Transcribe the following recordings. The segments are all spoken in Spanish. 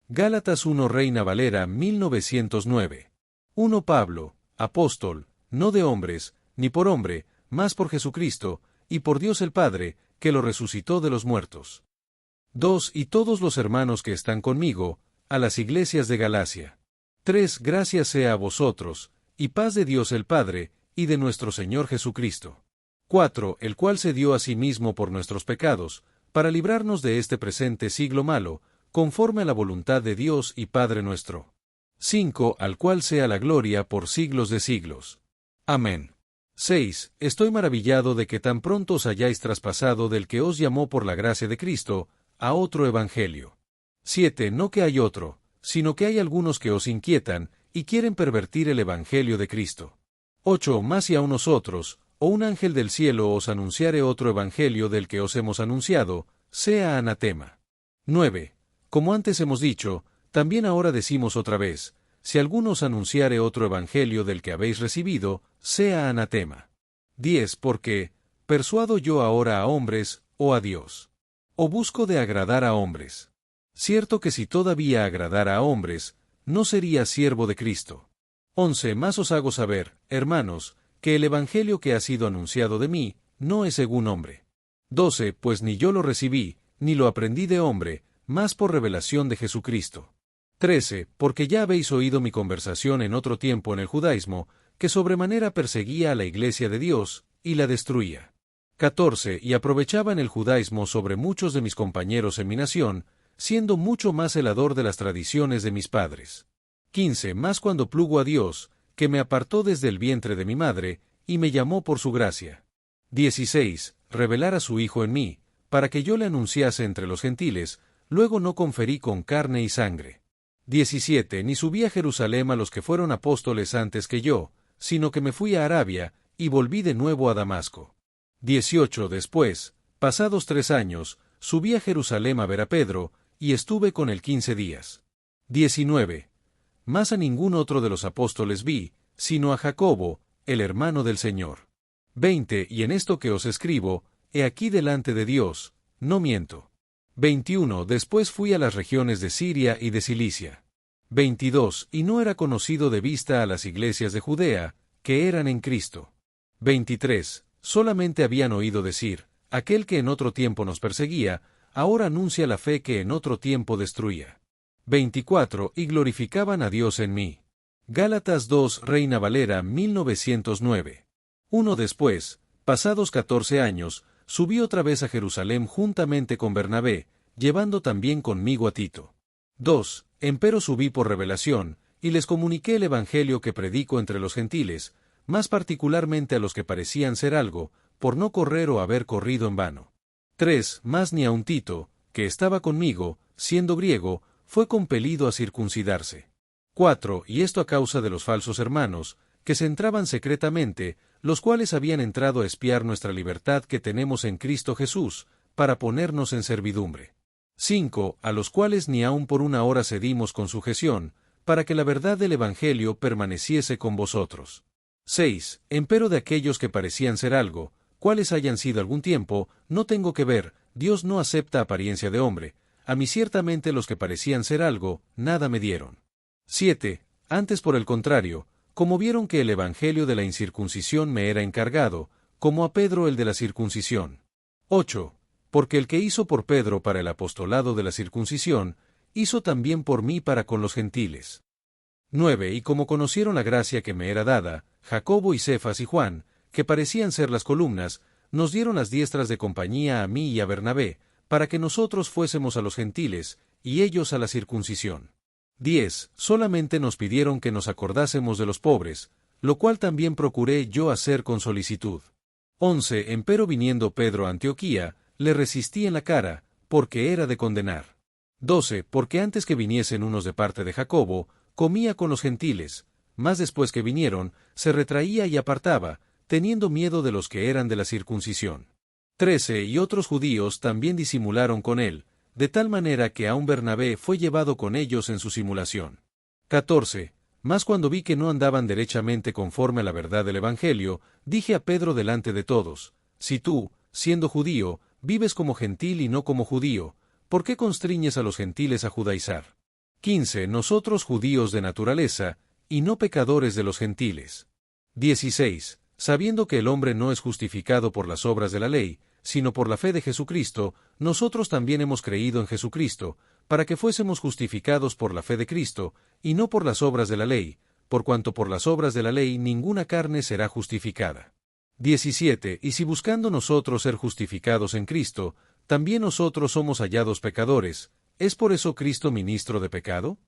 Gálatas 1 Reina Valera 1909. 1 Pablo, apóstol, no de hombres, ni por hombre, mas por Jesucristo, y por Dios el Padre, que lo resucitó de los muertos. 2 Y todos los hermanos que están conmigo, a las iglesias de Galacia. 3 Gracia sea a vosotros, y paz de Dios el Padre, y de nuestro Señor Jesucristo. 4 El cual se dio a sí mismo por nuestros pecados, para librarnos de este presente siglo malo, conforme a la voluntad de Dios y Padre nuestro. 5 Al cual sea la gloria por siglos de siglos. Amén. 6 Estoy maravillado de que tan pronto os hayáis traspasado del que os llamó por la gracia de Cristo, a otro evangelio. 7 No que hay otro, sino que hay algunos que os inquietan, y quieren pervertir el evangelio de Cristo. 8 Mas si a nosotros, o un ángel del cielo os anunciare otro evangelio del que os hemos anunciado, sea anatema. 9 Como antes hemos dicho, también ahora decimos otra vez, si alguno os anunciare otro evangelio del que habéis recibido, sea anatema. 10 Porque, ¿persuado yo ahora a hombres, o a Dios? ¿O busco de agradar a hombres? Cierto que si todavía agradara a hombres, no sería siervo de Cristo. 11 Más os hago saber, hermanos, que el evangelio que ha sido anunciado de mí, no es según hombre. 12 Pues ni yo lo recibí, ni lo aprendí de hombre, mas por revelación de Jesucristo. 13 Porque ya habéis oído mi conversación en otro tiempo en el judaísmo, que sobremanera perseguía a la iglesia de Dios, y la destruía. 14 Y aprovechaba en el judaísmo sobre muchos de mis compañeros en mi nación, siendo mucho más celador de las tradiciones de mis padres. 15 Mas cuando plugo a Dios, que me apartó desde el vientre de mi madre, y me llamó por su gracia. 16 Revelar a su Hijo en mí, para que yo le anunciase entre los gentiles, luego no conferí con carne y sangre. 17 Ni subí a Jerusalén a los que fueron apóstoles antes que yo, sino que me fui a Arabia, y volví de nuevo a Damasco. 18 Después, pasados 3 años, subí a Jerusalén a ver a Pedro, y estuve con él 15 días. 19 Más a ningún otro de los apóstoles vi, sino a Jacobo, el hermano del Señor. 20 Y en esto que os escribo, he aquí delante de Dios, no miento. 21 Después fui a las regiones de Siria y de Cilicia. 22 Y no era conocido de vista a las iglesias de Judea, que eran en Cristo. 23 Solamente habían oído decir, aquel que en otro tiempo nos perseguía, ahora anuncia la fe que en otro tiempo destruía. 24 Y glorificaban a Dios en mí. Gálatas 2 Reina Valera 1909. 1 Después, pasados 14 años, subí otra vez a Jerusalén juntamente con Bernabé, llevando también conmigo a Tito. 2 Empero subí por revelación, y les comuniqué el evangelio que predico entre los gentiles, más particularmente a los que parecían ser algo, por no correr o haber corrido en vano. 3 Más ni aun Tito, que estaba conmigo, siendo griego, fue compelido a circuncidarse. 4 Y esto a causa de los falsos hermanos, que se entraban secretamente, los cuales habían entrado a espiar nuestra libertad que tenemos en Cristo Jesús, para ponernos en servidumbre. 5 A los cuales ni aun por una hora cedimos con sujeción, para que la verdad del Evangelio permaneciese con vosotros. 6 Empero de aquellos que parecían ser algo, cuales hayan sido algún tiempo, no tengo que ver, Dios no acepta apariencia de hombre, a mí ciertamente los que parecían ser algo, nada me dieron. 7 Antes por el contrario, como vieron que el evangelio de la incircuncisión me era encargado, como a Pedro el de la circuncisión. 8 Porque el que hizo por Pedro para el apostolado de la circuncisión, hizo también por mí para con los gentiles. 9 Y como conocieron la gracia que me era dada, Jacobo y Cefas y Juan, que parecían ser las columnas, nos dieron las diestras de compañía a mí y a Bernabé, para que nosotros fuésemos a los gentiles, y ellos a la circuncisión. 10 Solamente nos pidieron que nos acordásemos de los pobres, lo cual también procuré yo hacer con solicitud. 11 Empero viniendo Pedro a Antioquía, le resistí en la cara, porque era de condenar. 12 Porque antes que viniesen unos de parte de Jacobo, comía con los gentiles, mas después que vinieron, se retraía y apartaba, teniendo miedo de los que eran de la circuncisión. 13 Y otros judíos también disimularon con él, de tal manera que aun Bernabé fue llevado con ellos en su simulación. 14 Mas cuando vi que no andaban derechamente conforme a la verdad del Evangelio, dije a Pedro delante de todos, si tú, siendo judío, vives como gentil y no como judío, ¿por qué constriñes a los gentiles a judaizar? 15. Nosotros judíos de naturaleza, y no pecadores de los gentiles. 16. Sabiendo que el hombre no es justificado por las obras de la ley, sino por la fe de Jesucristo, nosotros también hemos creído en Jesucristo, para que fuésemos justificados por la fe de Cristo, y no por las obras de la ley, por cuanto por las obras de la ley ninguna carne será justificada. 17. Y si buscando nosotros ser justificados en Cristo, también nosotros somos hallados pecadores, ¿es por eso Cristo ministro de pecado?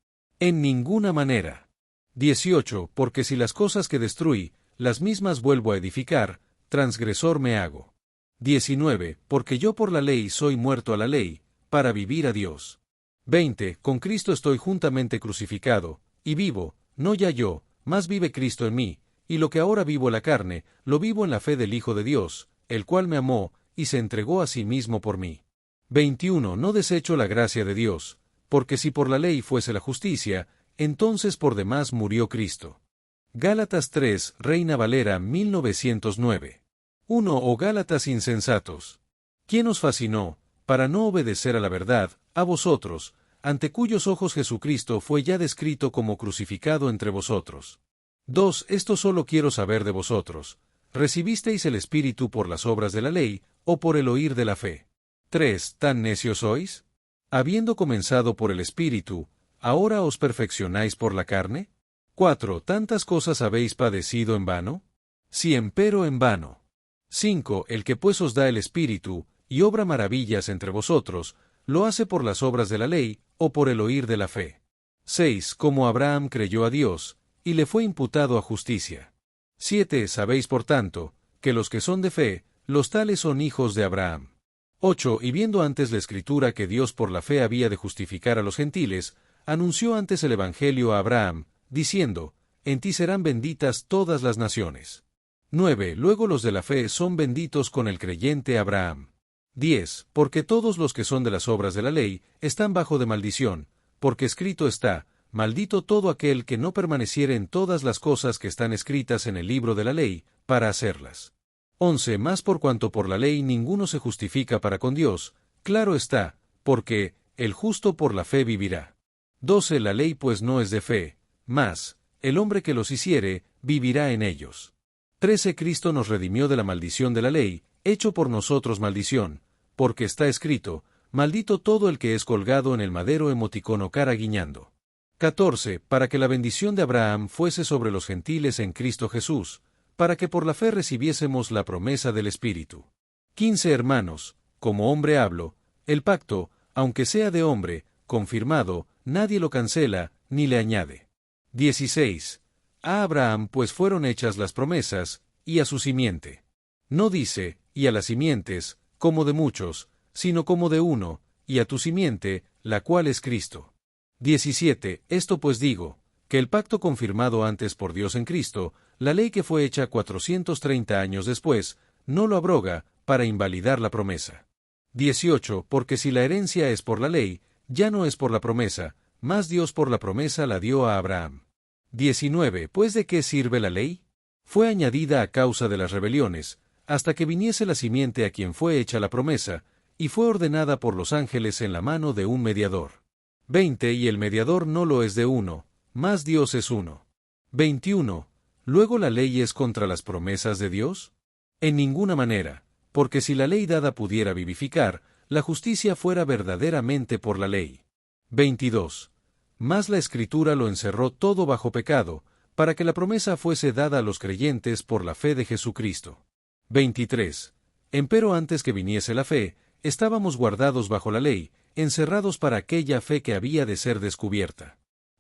En ninguna manera. 18. Porque si las cosas que destruí, las mismas vuelvo a edificar, transgresor me hago. 19. Porque yo por la ley soy muerto a la ley, para vivir a Dios. 20. Con Cristo estoy juntamente crucificado, y vivo, no ya yo, mas vive Cristo en mí, y lo que ahora vivo en la carne, lo vivo en la fe del Hijo de Dios, el cual me amó, y se entregó a sí mismo por mí. 21. No desecho la gracia de Dios, porque si por la ley fuese la justicia, entonces por demás murió Cristo. Gálatas 3, Reina Valera 1909. 1. Oh Gálatas insensatos. ¿Quién os fascinó, para no obedecer a la verdad, a vosotros, ante cuyos ojos Jesucristo fue ya descrito como crucificado entre vosotros? 2. Esto solo quiero saber de vosotros. ¿Recibisteis el Espíritu por las obras de la ley, o por el oír de la fe? 3. ¿Tan necios sois? Habiendo comenzado por el Espíritu, ¿ahora os perfeccionáis por la carne? 4. ¿Tantas cosas habéis padecido en vano? Si empero en vano. 5. El que pues os da el Espíritu, y obra maravillas entre vosotros, ¿lo hace por las obras de la ley, o por el oír de la fe? 6. Como Abraham creyó a Dios, y le fue imputado a justicia. 7. Sabéis por tanto, que los que son de fe, los tales son hijos de Abraham. 8. Y viendo antes la Escritura que Dios por la fe había de justificar a los gentiles, anunció antes el Evangelio a Abraham, diciendo, en ti serán benditas todas las naciones. 9. Luego los de la fe son benditos con el creyente Abraham. 10. Porque todos los que son de las obras de la ley, están bajo de maldición, porque escrito está, maldito todo aquel que no permaneciere en todas las cosas que están escritas en el libro de la ley, para hacerlas. 11. Más por cuanto por la ley ninguno se justifica para con Dios, claro está, porque, el justo por la fe vivirá. 12. La ley pues no es de fe, mas, el hombre que los hiciere, vivirá en ellos. 13. Cristo nos redimió de la maldición de la ley, hecho por nosotros maldición, porque está escrito, maldito todo el que es colgado en el madero, emoticono cara guiñando. 14. Para que la bendición de Abraham fuese sobre los gentiles en Cristo Jesús, para que por la fe recibiésemos la promesa del Espíritu. 15. Hermanos, como hombre hablo, el pacto, aunque sea de hombre, confirmado, nadie lo cancela, ni le añade. 16. A Abraham pues fueron hechas las promesas, y a su simiente. No dice, y a las simientes, como de muchos, sino como de uno, y a tu simiente, la cual es Cristo. 17. Esto pues digo, que el pacto confirmado antes por Dios en Cristo, la ley que fue hecha 430 años después, no lo abroga, para invalidar la promesa. 18. Porque si la herencia es por la ley, ya no es por la promesa, mas Dios por la promesa la dio a Abraham. 19. Pues ¿de qué sirve la ley? Fue añadida a causa de las rebeliones, hasta que viniese la simiente a quien fue hecha la promesa, y fue ordenada por los ángeles en la mano de un mediador. 20. Y el mediador no lo es de uno, mas Dios es uno. 21. ¿Luego la ley es contra las promesas de Dios? En ninguna manera, porque si la ley dada pudiera vivificar, la justicia fuera verdaderamente por la ley. 22. Mas la Escritura lo encerró todo bajo pecado, para que la promesa fuese dada a los creyentes por la fe de Jesucristo. 23. Empero antes que viniese la fe, estábamos guardados bajo la ley, encerrados para aquella fe que había de ser descubierta.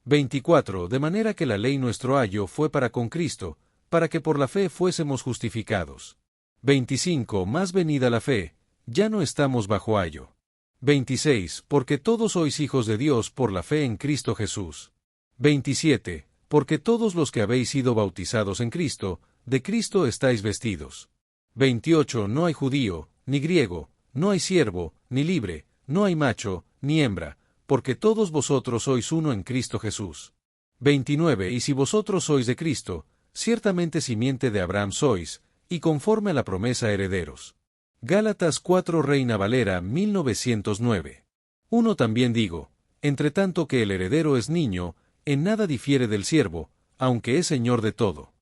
24. De manera que la ley nuestro ayo fue para con Cristo, para que por la fe fuésemos justificados. 25. Más venida la fe, ya no estamos bajo ayo. 26. Porque todos sois hijos de Dios por la fe en Cristo Jesús. 27. Porque todos los que habéis sido bautizados en Cristo, de Cristo estáis vestidos. 28. No hay judío, ni griego, no hay siervo, ni libre, no hay macho, ni hembra, porque todos vosotros sois uno en Cristo Jesús. 29. Y si vosotros sois de Cristo, ciertamente simiente de Abraham sois, y conforme a la promesa herederos. Gálatas 4 Reina Valera 1909. 1. También digo, Entre tanto que el heredero es niño, en nada difiere del siervo, aunque es señor de todo.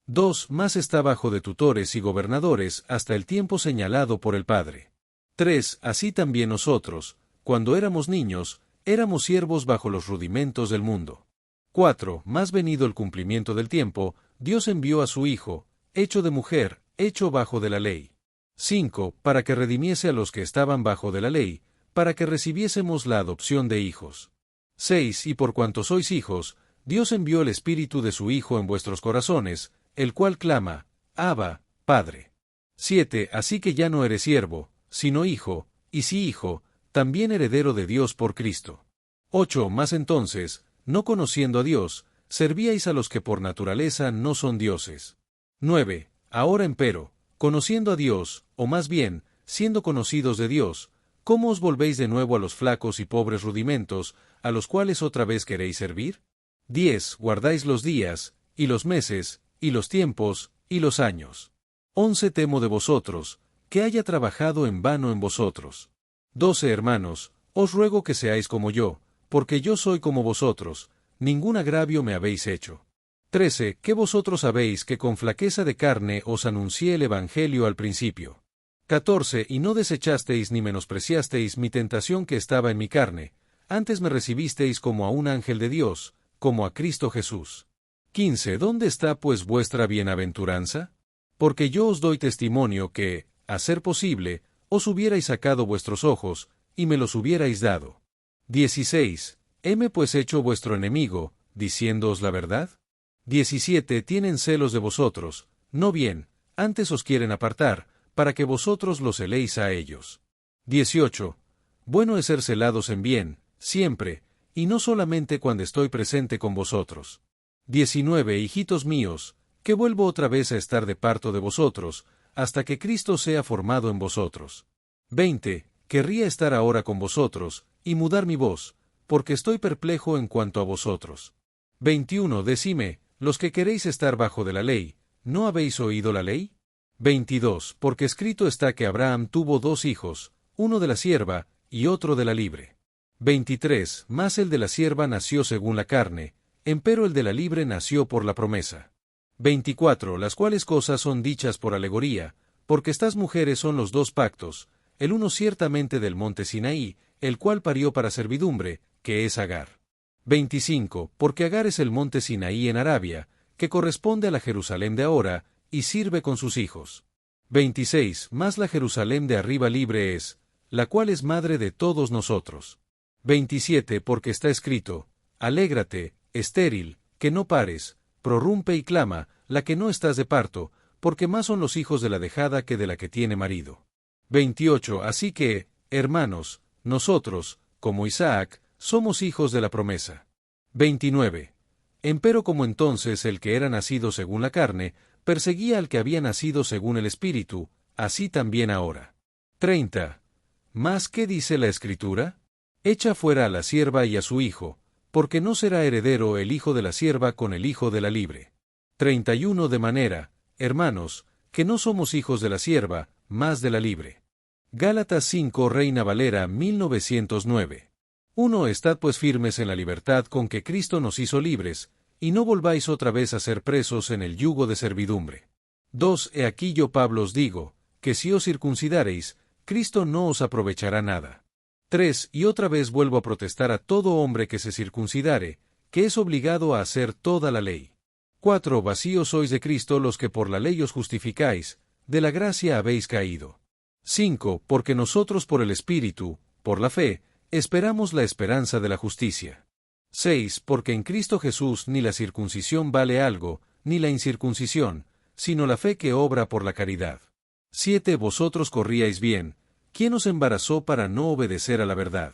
2. Más está bajo de tutores y gobernadores hasta el tiempo señalado por el Padre. 3. Así también nosotros, cuando éramos niños, éramos siervos bajo los rudimentos del mundo. 4. Más venido el cumplimiento del tiempo, Dios envió a su Hijo, hecho de mujer, hecho bajo de la ley. 5. Para que redimiese a los que estaban bajo de la ley, para que recibiésemos la adopción de hijos. 6. Y por cuanto sois hijos, Dios envió el Espíritu de su Hijo en vuestros corazones, el cual clama, Abba, Padre. 7. Así que ya no eres siervo, sino hijo, y si hijo, también heredero de Dios por Cristo. 8. Más entonces, no conociendo a Dios, servíais a los que por naturaleza no son dioses. 9. Ahora empero, conociendo a Dios, o más bien, siendo conocidos de Dios, ¿cómo os volvéis de nuevo a los flacos y pobres rudimentos, a los cuales otra vez queréis servir? 10. Guardáis los días, y los meses, y los tiempos, y los años. 11. Temo de vosotros, que haya trabajado en vano en vosotros. 12. Hermanos, os ruego que seáis como yo, porque yo soy como vosotros, ningún agravio me habéis hecho. 13. Que vosotros sabéis que con flaqueza de carne os anuncié el Evangelio al principio. 14. Y no desechasteis ni menospreciasteis mi tentación que estaba en mi carne, antes me recibisteis como a un ángel de Dios, como a Cristo Jesús. 15. ¿Dónde está pues vuestra bienaventuranza? Porque yo os doy testimonio que, a ser posible, os hubierais sacado vuestros ojos, y me los hubierais dado. 16. ¿Heme pues hecho vuestro enemigo, diciéndoos la verdad? 17. Tienen celos de vosotros, no bien, antes os quieren apartar, para que vosotros los celéis a ellos. 18. Bueno es ser celados en bien, siempre, y no solamente cuando estoy presente con vosotros. 19. Hijitos míos, que vuelvo otra vez a estar de parto de vosotros, hasta que Cristo sea formado en vosotros. 20. Querría estar ahora con vosotros, y mudar mi voz, porque estoy perplejo en cuanto a vosotros. 21. Decime, los que queréis estar bajo de la ley, ¿no habéis oído la ley? 22. Porque escrito está que Abraham tuvo 2 hijos, uno de la sierva, y otro de la libre. 23. Mas el de la sierva nació según la carne, empero el de la libre nació por la promesa. 24. Las cuales cosas son dichas por alegoría, porque estas mujeres son los 2 pactos, el uno ciertamente del monte Sinaí, el cual parió para servidumbre, que es Agar. 25. Porque Agar es el monte Sinaí en Arabia, que corresponde a la Jerusalén de ahora, y sirve con sus hijos. 26. Mas la Jerusalén de arriba libre es, la cual es madre de todos nosotros. 27. Porque está escrito, alégrate, estéril, que no pares, prorrumpe y clama, la que no estás de parto, porque más son los hijos de la dejada que de la que tiene marido. 28. Así que, hermanos, nosotros, como Isaac, somos hijos de la promesa. 29. Empero como entonces el que era nacido según la carne, perseguía al que había nacido según el Espíritu, así también ahora. 30. ¿Mas qué dice la Escritura? Echa fuera a la sierva y a su hijo, porque no será heredero el hijo de la sierva con el hijo de la libre. 31. De manera, hermanos, que no somos hijos de la sierva, mas de la libre. Gálatas 5. Reina Valera 1909. 1. Estad pues firmes en la libertad con que Cristo nos hizo libres, y no volváis otra vez a ser presos en el yugo de servidumbre. 2. He aquí yo Pablo os digo, que si os circuncidareis, Cristo no os aprovechará nada. 3. Y otra vez vuelvo a protestar a todo hombre que se circuncidare, que es obligado a hacer toda la ley. 4. Vacíos sois de Cristo los que por la ley os justificáis, de la gracia habéis caído. 5. Porque nosotros por el Espíritu, por la fe, esperamos la esperanza de la justicia. 6. Porque en Cristo Jesús ni la circuncisión vale algo, ni la incircuncisión, sino la fe que obra por la caridad. 7. Vosotros corríais bien, ¿quién os embarazó para no obedecer a la verdad?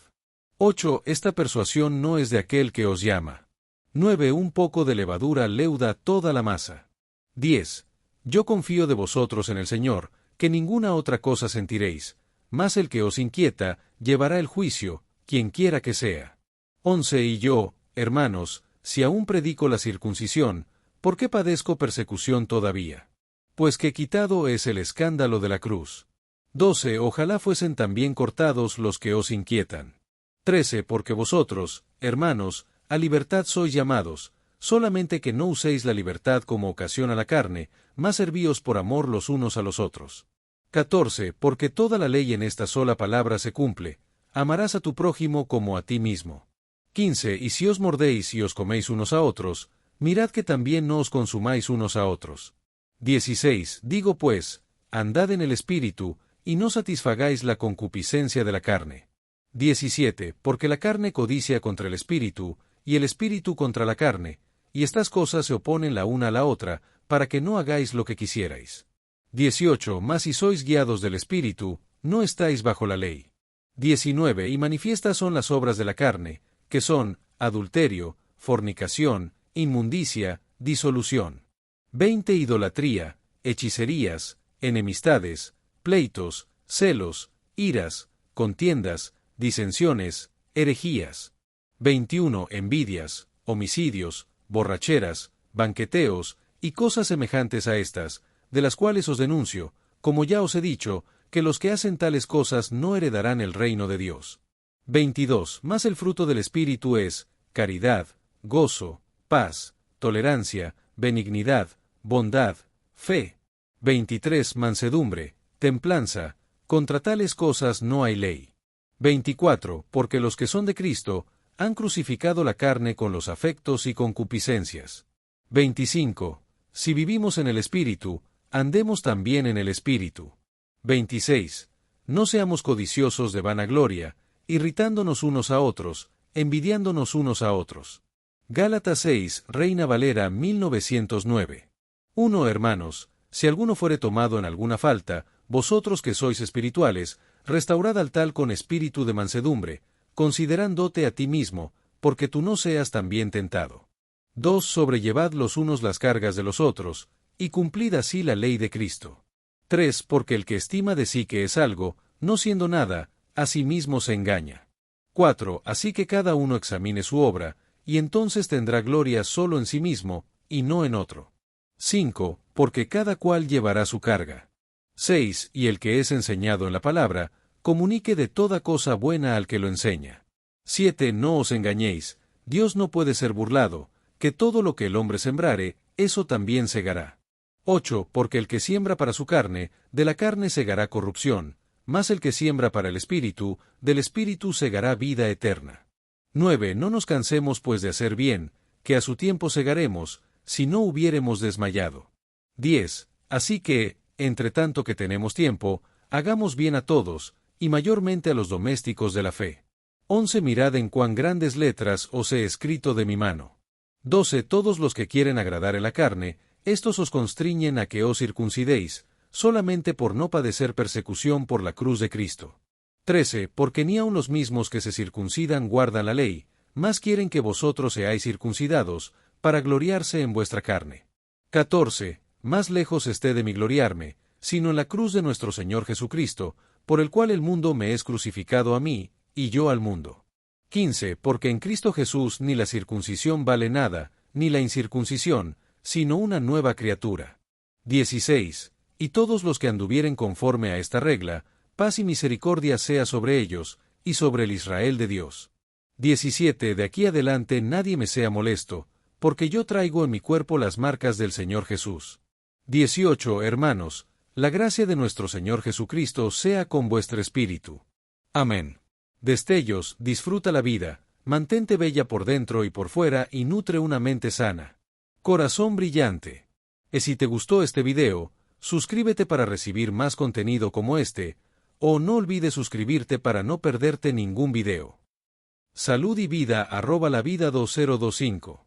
8. Esta persuasión no es de aquel que os llama. 9. Un poco de levadura leuda toda la masa. 10. Yo confío de vosotros en el Señor, que ninguna otra cosa sentiréis, mas el que os inquieta, llevará el juicio, quien quiera que sea. 11. Y yo, hermanos, si aún predico la circuncisión, ¿por qué padezco persecución todavía? Pues que quitado es el escándalo de la cruz. 12. Ojalá fuesen también cortados los que os inquietan. 13. Porque vosotros, hermanos, a libertad sois llamados, solamente que no uséis la libertad como ocasión a la carne, mas servíos por amor los unos a los otros. 14. Porque toda la ley en esta sola palabra se cumple: amarás a tu prójimo como a ti mismo. 15. Y si os mordéis y os coméis unos a otros, mirad que también no os consumáis unos a otros. 16. Digo pues, andad en el Espíritu, y no satisfagáis la concupiscencia de la carne. 17. Porque la carne codicia contra el Espíritu, y el Espíritu contra la carne, y estas cosas se oponen la una a la otra, para que no hagáis lo que quisierais. 18. Mas si sois guiados del Espíritu, no estáis bajo la ley. 19. Y manifiestas son las obras de la carne, que son adulterio, fornicación, inmundicia, disolución. 20. Idolatría, hechicerías, enemistades, pleitos, celos, iras, contiendas, disensiones, herejías. 21. Envidias, homicidios, borracheras, banqueteos, y cosas semejantes a estas, de las cuales os denuncio, como ya os he dicho, que los que hacen tales cosas no heredarán el reino de Dios. 22. Mas el fruto del Espíritu es caridad, gozo, paz, tolerancia, benignidad, bondad, fe. 23. Mansedumbre, templanza, contra tales cosas no hay ley. 24. Porque los que son de Cristo han crucificado la carne con los afectos y concupiscencias. 25. Si vivimos en el Espíritu, andemos también en el Espíritu. 26. No seamos codiciosos de vanagloria, irritándonos unos a otros, envidiándonos unos a otros. Gálatas 6, Reina Valera 1909. 1. Hermanos, si alguno fuere tomado en alguna falta, vosotros que sois espirituales, restaurad al tal con espíritu de mansedumbre, considerándote a ti mismo, porque tú no seas también tentado. 2. Sobrellevad los unos las cargas de los otros, y cumplid así la ley de Cristo. 3. Porque el que estima de sí que es algo, no siendo nada, a sí mismo se engaña. 4. Así que cada uno examine su obra, y entonces tendrá gloria solo en sí mismo, y no en otro. 5. Porque cada cual llevará su carga. 6. Y el que es enseñado en la palabra, comunique de toda cosa buena al que lo enseña. 7. No os engañéis, Dios no puede ser burlado, que todo lo que el hombre sembrare, eso también segará. 8. Porque el que siembra para su carne, de la carne segará corrupción, mas el que siembra para el Espíritu, del Espíritu segará vida eterna. 9. No nos cansemos pues de hacer bien, que a su tiempo segaremos, si no hubiéremos desmayado. 10. Así que, entre tanto que tenemos tiempo, hagamos bien a todos, y mayormente a los domésticos de la fe. 11. Mirad en cuán grandes letras os he escrito de mi mano. 12. Todos los que quieren agradar en la carne, estos os constriñen a que os circuncidéis, solamente por no padecer persecución por la cruz de Cristo. 13. Porque ni aun los mismos que se circuncidan guardan la ley, mas quieren que vosotros seáis circuncidados, para gloriarse en vuestra carne. 14. Más lejos esté de mi gloriarme, sino en la cruz de nuestro Señor Jesucristo, por el cual el mundo me es crucificado a mí, y yo al mundo. 15. Porque en Cristo Jesús ni la circuncisión vale nada, ni la incircuncisión, sino una nueva criatura. 16. Y todos los que anduvieren conforme a esta regla, paz y misericordia sea sobre ellos, y sobre el Israel de Dios. 17. De aquí adelante nadie me sea molesto, porque yo traigo en mi cuerpo las marcas del Señor Jesús. 18. Hermanos, la gracia de nuestro Señor Jesucristo sea con vuestro espíritu. Amén. Destellos, disfruta la vida, mantente bella por dentro y por fuera y nutre una mente sana. Corazón brillante. Si te gustó este video, suscríbete para recibir más contenido como este, o no olvides suscribirte para no perderte ningún video. Salud y vida @lavida2025